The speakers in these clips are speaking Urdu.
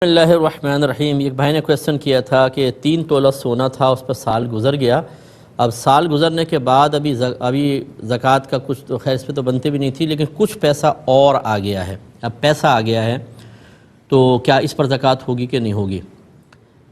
بسم اللہ الرحمن الرحیم۔ ایک بھائی نے کویسچن کیا تھا کہ 3 تولہ سونا تھا، اس پر سال گزر گیا، اب سال گزرنے کے بعد ابھی زکوٰۃ کا کچھ تو خیر اس پہ تو بنتی بھی نہیں تھی، لیکن کچھ پیسہ اور آ گیا ہے، اب پیسہ آ گیا ہے تو کیا اس پر زکوٰۃ ہوگی کہ نہیں ہوگی؟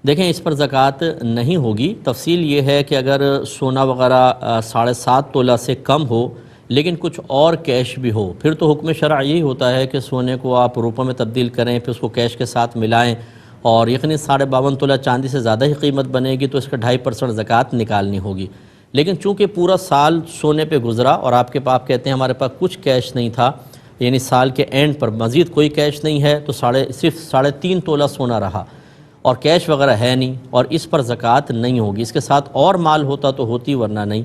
دیکھیں، اس پر زکوٰۃ نہیں ہوگی۔ تفصیل یہ ہے کہ اگر سونا وغیرہ 7.5 تولہ سے کم ہو لیکن کچھ اور کیش بھی ہو، پھر تو حکم شرع یہی ہوتا ہے کہ سونے کو آپ روپوں میں تبدیل کریں، پھر اس کو کیش کے ساتھ ملائیں، اور یقیناً 52.5 تولہ چاندی سے زیادہ ہی قیمت بنے گی تو اس کا 2.5% زکوٰۃ نکالنی ہوگی۔ لیکن چونکہ پورا سال سونے پہ گزرا اور آپ کہتے ہیں ہمارے پاس کچھ کیش نہیں تھا، یعنی سال کے اینڈ پر مزید کوئی کیش نہیں ہے، تو صرف 3.5 تولہ سونا رہا اور کیش وغیرہ ہے نہیں، اور اس پر زکوٰۃ نہیں ہوگی۔ اس کے ساتھ اور مال ہوتا تو ہوتی، ورنہ نہیں۔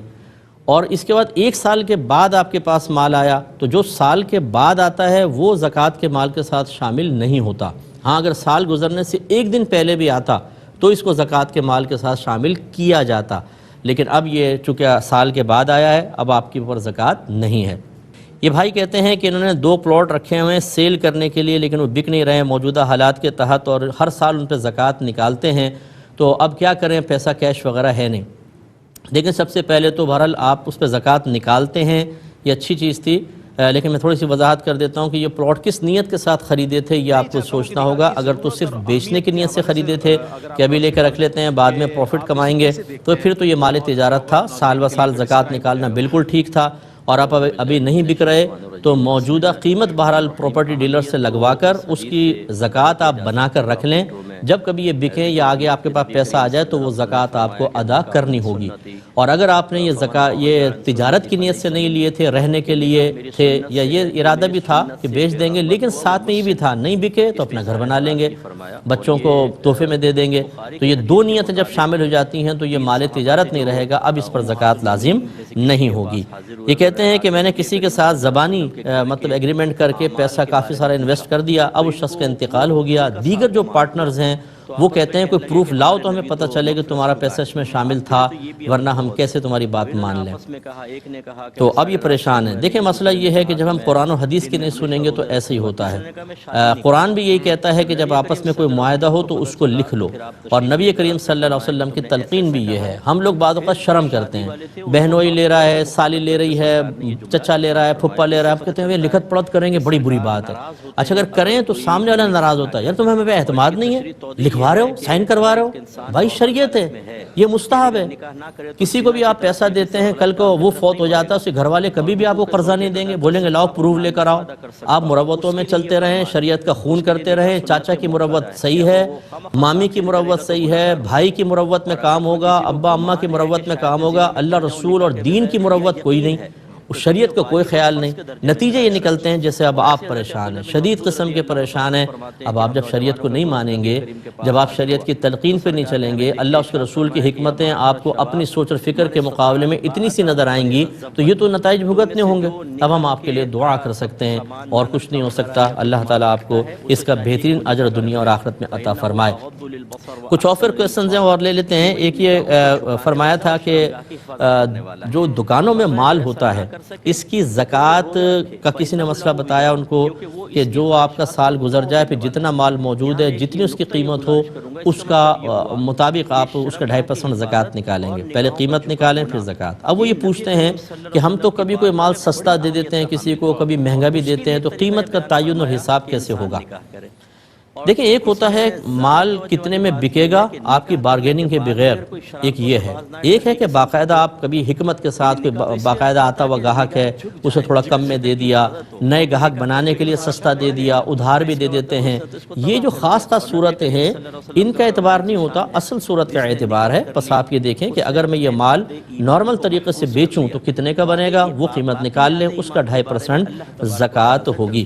اور اس کے بعد 1 سال کے بعد آپ کے پاس مال آیا تو جو سال کے بعد آتا ہے وہ زکوٰۃ کے مال کے ساتھ شامل نہیں ہوتا۔ ہاں، اگر سال گزرنے سے 1 دن پہلے بھی آتا تو اس کو زکوٰۃ کے مال کے ساتھ شامل کیا جاتا، لیکن اب یہ چونکہ سال کے بعد آیا ہے، اب آپ کے اوپر زکوٰۃ نہیں ہے۔ یہ بھائی کہتے ہیں کہ انہوں نے 2 پلاٹ رکھے ہوئے ہیں سیل کرنے کے لیے، لیکن وہ بک نہیں رہے ہیں موجودہ حالات کے تحت، اور ہر سال ان پہ زکوٰۃ نکالتے ہیں، تو اب کیا کریں؟ پیسہ کیش وغیرہ ہے نہیں۔ لیکن سب سے پہلے تو بہرحال آپ اس پہ زکوٰۃ نکالتے ہیں، یہ اچھی چیز تھی، لیکن میں تھوڑی سی وضاحت کر دیتا ہوں کہ یہ پلاٹ کس نیت کے ساتھ خریدے تھے یہ آپ کو سوچنا ہوگا۔ اگر تو صرف بیچنے کی نیت سے خریدے تھے کہ ابھی لے کے رکھ لیتے ہیں بعد میں پروفٹ کمائیں گے، تو پھر تو یہ مال تجارت تھا، سال بہ سال زکوٰۃ نکالنا بالکل ٹھیک تھا، اور آپ ابھی نہیں بک رہے تو موجودہ قیمت بہرحال پراپرٹی ڈیلر سے لگوا کر اس کی زکوٰۃ آپ بنا کر رکھ لیں، جب کبھی یہ بکیں یا آگے آپ کے پاس پیسہ آ جائے تو وہ زکوٰۃ آپ کو ادا کرنی ہوگی۔ اور اگر آپ نے یہ تجارت کی نیت سے نہیں لیے تھے، رہنے کے لیے تھے، یا یہ ارادہ بھی تھا کہ بیچ دیں گے، لیکن ساتھ میں یہ بھی تھا نہیں بکے تو اپنا گھر بنا لیں گے، بچوں کو تحفے میں دے دیں گے، تو یہ 2 نیتیں جب شامل ہو جاتی ہیں تو یہ مال تجارت نہیں رہے گا، اب اس پر زکوٰۃ لازم نہیں ہوگی۔ یہ کہتے ہیں کہ میں نے کسی کے ساتھ زبانی مطلب ایگریمنٹ کر کے پیسہ کافی سارا انویسٹ کر دیا، اب اس شخص کا انتقال ہو گیا، دیگر جو پارٹنرز ہیں وہ کہتے ہیں کوئی پروف لاؤ تو ہمیں پتہ چلے کہ تمہارا پیسہ اس میں شامل تھا، ورنہ ہم کیسے تمہاری بات مان لیں؟ تو اب یہ پریشان ہے۔ دیکھیں، مسئلہ یہ ہے کہ جب ہم قرآن و حدیث کی نہیں سنیں گے تو ایسے ہی ہوتا ہے۔ قرآن بھی یہی کہتا ہے کہ جب آپس میں کوئی معاہدہ ہو تو اس کو لکھ لو، اور نبی کریم صلی اللہ علیہ وسلم کی تلقین بھی یہ ہے۔ ہم لوگ بعض اوقات شرم کرتے ہیں، بہنوئی لے رہا ہے، سالی لے رہی ہے، چچا لے رہا ہے، پھپھا لے رہا ہے، آپ کہتے ہیں لکھت پڑھت کریں گے بڑی بری بات ہے۔ اچھا، اگر کریں تو سامنے والا ناراض ہوتا ہے، یار تمہیں ہمیں پہ اعتماد نہیں ہے، لکھوا رہے ہو، سائن کروا رہے ہو، بھائی شریعت ہے، یہ مستحب ہے۔ کسی کو بھی آپ پیسہ دیتے ہیں، کل کو وہ فوت ہو جاتا ہے، اس کے گھر والے کبھی بھی آپ کو قرضہ نہیں دیں گے، بولیں گے لاؤ پروف لے کر آؤ۔ آپ مروتوں میں چلتے رہیں، شریعت کا خون کرتے رہیں، چاچا کی مروت صحیح ہے، مامی کی مروت صحیح ہے، بھائی کی مروت میں کام ہوگا، ابا اماں کی مروت میں کام ہوگا، اللہ رسول اور دین کی مروت کوئی نہیں، شریعت کا کوئی خیال نہیں۔ نتیجے یہ نکلتے ہیں جیسے اب آپ پریشان ہیں، شدید قسم کے پریشان ہیں۔ اب آپ جب شریعت کو نہیں مانیں گے، جب آپ شریعت کی تلقین پہ نہیں چلیں گے، اللہ اس کے رسول کی حکمتیں آپ کو اپنی سوچ اور فکر کے مقابلے میں اتنی سی نظر آئیں گی تو یہ تو نتائج بھگتنے ہوں گے۔ اب ہم آپ کے لیے دعا کر سکتے ہیں اور کچھ نہیں ہو سکتا۔ اللہ تعالیٰ آپ کو اس کا بہترین اجر دنیا اور آخرت میں عطا فرمائے۔ کچھ اور کویسچنز ہیں اور لے لیتے ہیں۔ ایک یہ فرمایا تھا کہ جو دکانوں میں مال ہوتا ہے اس کی زکوٰۃ کا کسی نے مسئلہ بتایا ان کو کہ جو آپ کا سال گزر جائے پھر جتنا مال موجود ہے، جتنی اس کی قیمت ہو، اس کا مطابق آپ اس کا 2.5% زکوٰۃ نکالیں گے، پہلے قیمت نکالیں پھر زکوٰۃ۔ اب وہ یہ پوچھتے ہیں کہ ہم تو کبھی کوئی مال سستا دے دیتے ہیں کسی کو، کبھی مہنگا بھی دیتے ہیں، تو قیمت کا تعین اور حساب کیسے ہوگا؟ دیکھیں، ایک ہوتا ہے مال کتنے میں بکے گا آپ کی بارگیننگ کے بغیر، ایک یہ ہے۔ ایک ہے کہ باقاعدہ آپ کبھی حکمت کے ساتھ، کوئی باقاعدہ آتا ہوا گاہک ہے اسے تھوڑا کم میں دے دیا، نئے گاہک بنانے کے لیے سستا دے دیا، ادھار بھی دے دیتے ہیں۔ یہ جو خاص صورتیں ہیں ان کا اعتبار نہیں ہوتا، اصل صورت کا اعتبار ہے۔ بس آپ یہ دیکھیں کہ اگر میں یہ مال نارمل طریقے سے بیچوں تو کتنے کا بنے گا، وہ قیمت نکال لیں، اس کا 2.5% زکوٰۃ ہوگی۔